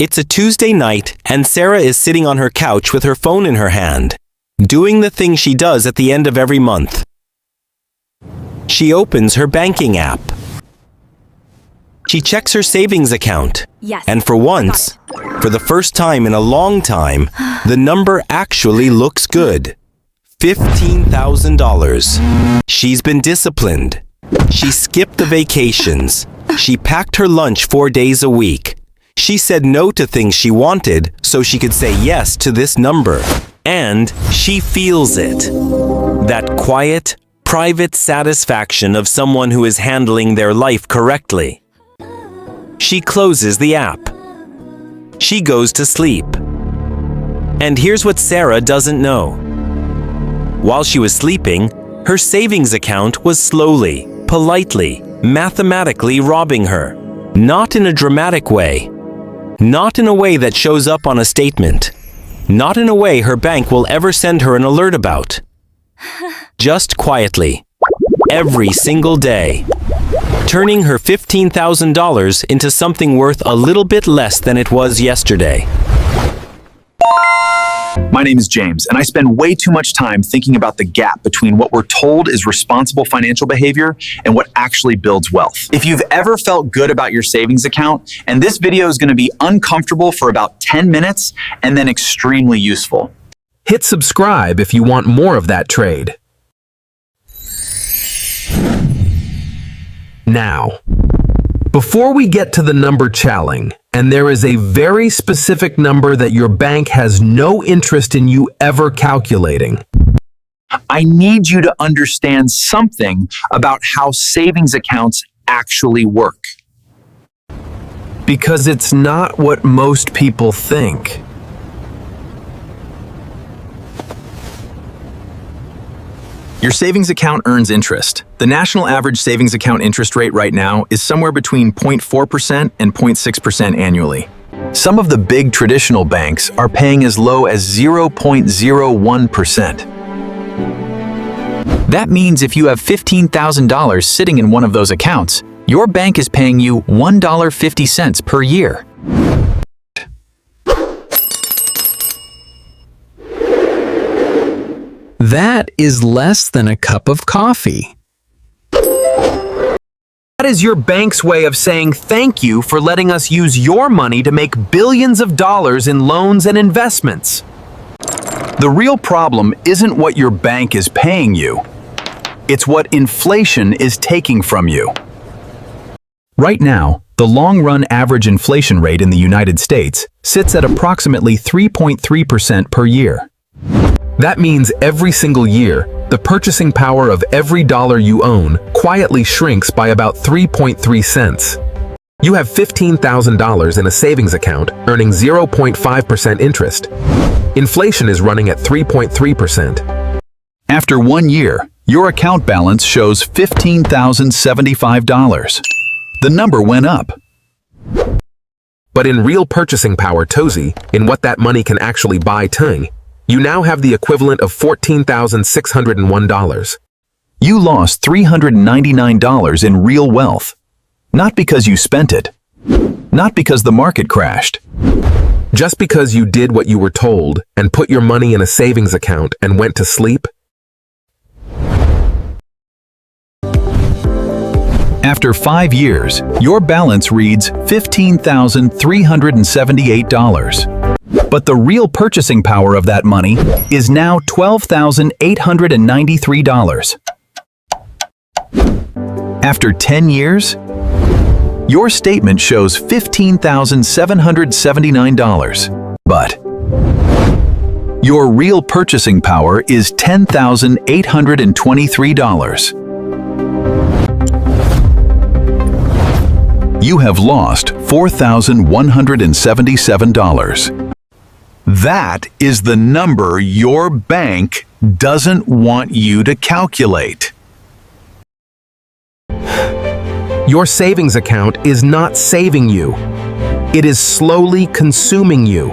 It's a Tuesday night, and Sarah is sitting on her couch with her phone in her hand, doing the thing she does at the end of every month. She opens her banking app. She checks her savings account. Yes. And for once, for the first time in a long time, the number actually looks good. $15,000. She's been disciplined. She skipped the vacations. She packed her lunch 4 days a week. She said no to things she wanted so she could say yes to this number. And she feels it. That quiet, private satisfaction of someone who is handling their life correctly. She closes the app. She goes to sleep. And here's what Sarah doesn't know. While she was sleeping, her savings account was slowly, politely, mathematically robbing her. Not in a dramatic way. Not in a way that shows up on a statement. Not in a way her bank will ever send her an alert about. Just quietly. Every single day. Turning her $15,000 into something worth a little bit less than it was yesterday. My name is James, and I spend way too much time thinking about the gap between what we're told is responsible financial behavior and what actually builds wealth. If you've ever felt good about your savings account, and this video is going to be uncomfortable for about 10 minutes and then extremely useful. Hit subscribe if you want more of that trade. Now, before we get to the number challenge, and there is a very specific number that your bank has no interest in you ever calculating, I need you to understand something about how savings accounts actually work. because it's not what most people think. Your savings account earns interest. The national average savings account interest rate right now is somewhere between 0.4% and 0.6% annually. Some of the big traditional banks are paying as low as 0.01%. That means if you have $15,000 sitting in one of those accounts, your bank is paying you $1.50 per year. That is less than a cup of coffee. That is your bank's way of saying thank you for letting us use your money to make billions of dollars in loans and investments. The real problem isn't what your bank is paying you. It's what inflation is taking from you. Right now, the long-run average inflation rate in the United States sits at approximately 3.3% per year. That means every single year, the purchasing power of every dollar you own quietly shrinks by about 3.3 cents. You have $15,000 in a savings account earning 0.5% interest. Inflation is running at 3.3%. After 1 year, your account balance shows $15,075. The number went up. But in real purchasing power, Tozy, in what that money can actually buy, Tung, you now have the equivalent of $14,601. You lost $399 in real wealth. Not because you spent it. Not because the market crashed. Just because you did what you were told and put your money in a savings account and went to sleep? After 5 years, your balance reads $15,378. But the real purchasing power of that money is now $12,893. After 10 years, your statement shows $15,779. But your real purchasing power is $10,823. You have lost $4,177. That is the number your bank doesn't want you to calculate. Your savings account is not saving you. It is slowly consuming you.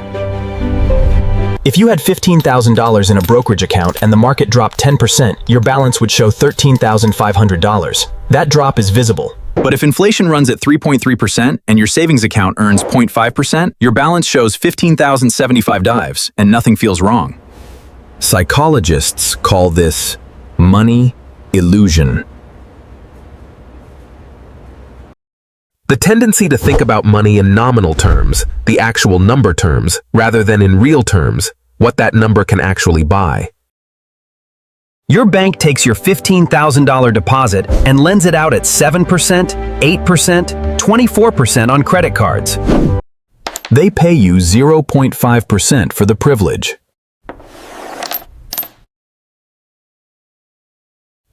If you had $15,000 in a brokerage account and the market dropped 10%, your balance would show $13,500. That drop is visible. But if inflation runs at 3.3% and your savings account earns 0.5%, your balance shows 15,075 dives and nothing feels wrong. Psychologists call this money illusion. The tendency to think about money in nominal terms, the actual number terms, rather than in real terms, what that number can actually buy. Your bank takes your $15,000 deposit and lends it out at 7%, 8%, 24% on credit cards. They pay you 0.5% for the privilege.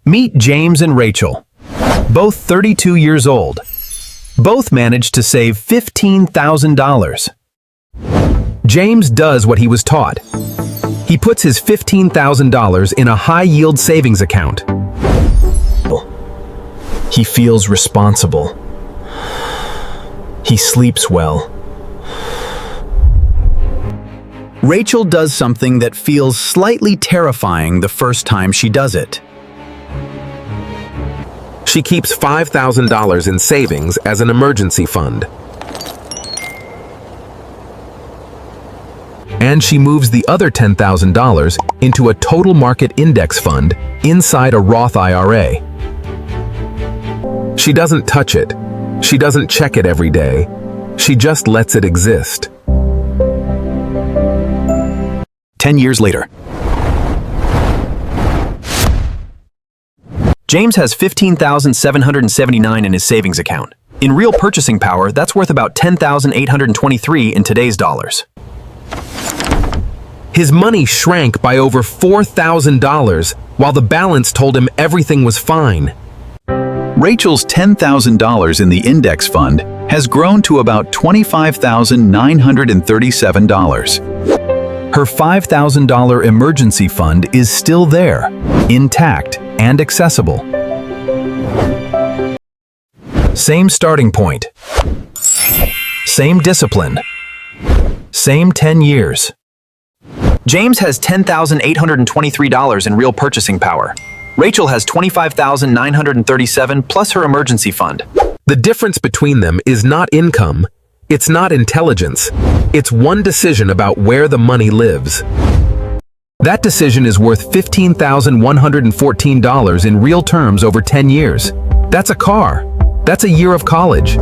Meet James and Rachel, both 32 years old. Both managed to save $15,000. James does what he was taught. He puts his $15,000 in a high-yield savings account. He feels responsible. He sleeps well. Rachel does something that feels slightly terrifying the first time she does it. She keeps $5,000 in savings as an emergency fund. And she moves the other $10,000 into a total market index fund inside a Roth IRA. She doesn't touch it. She doesn't check it every day. She just lets it exist. 10 years later. James has $15,779 in his savings account. In real purchasing power, that's worth about $10,823 in today's dollars. His money shrank by over $4,000, while the balance told him everything was fine. Rachel's $10,000 in the index fund has grown to about $25,937. Her $5,000 emergency fund is still there, intact and accessible. Same starting point. Same discipline. Same 10 years. James has $10,823 in real purchasing power. Rachel has $25,937 plus her emergency fund. The difference between them is not income. It's not intelligence. It's one decision about where the money lives. That decision is worth $15,114 in real terms over 10 years. That's a car. That's a year of college.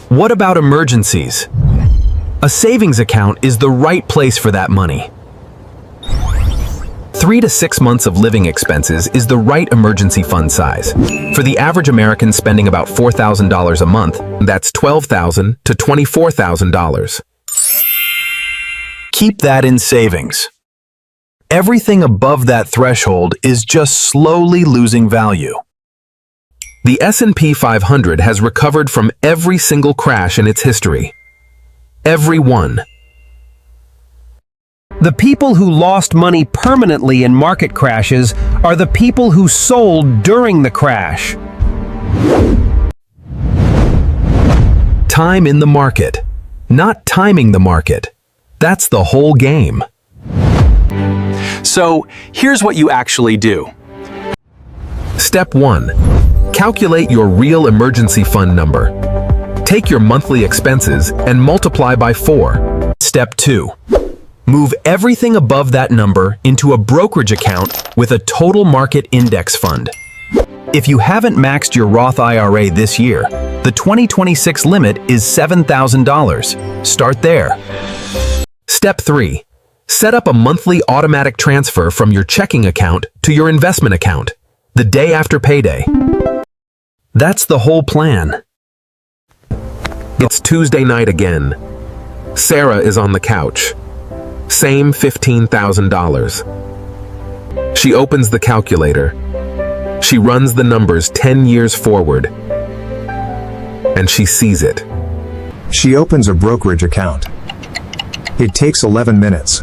What about emergencies? A savings account is the right place for that money. 3 to 6 months of living expenses is the right emergency fund size. For the average American spending about $4,000 a month, that's $12,000 to $24,000. Keep that in savings. Everything above that threshold is just slowly losing value. The S&P 500 has recovered from every single crash in its history. Every one. The people who lost money permanently in market crashes are the people who sold during the crash. Time in the market, not timing the market. That's the whole game. So, here's what you actually do. Step 1. Calculate your real emergency fund number. Take your monthly expenses and multiply by 4. Step 2. Move everything above that number into a brokerage account with a total market index fund. If you haven't maxed your Roth IRA this year, the 2026 limit is $7,000. Start there. Step 3. Set up a monthly automatic transfer from your checking account to your investment account, the day after payday. That's the whole plan. It's Tuesday night again. Sarah is on the couch. Same $15,000. She opens the calculator. She runs the numbers 10 years forward. And she sees it. She opens a brokerage account. It takes 11 minutes.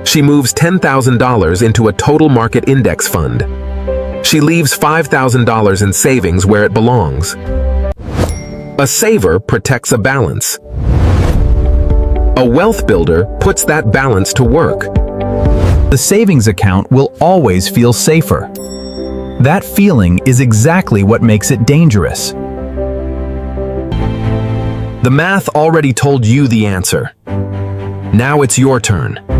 She moves $10,000 into a total market index fund. She leaves $5,000 in savings where it belongs. A saver protects a balance. A wealth builder puts that balance to work. The savings account will always feel safer. That feeling is exactly what makes it dangerous. The math already told you the answer. Now it's your turn.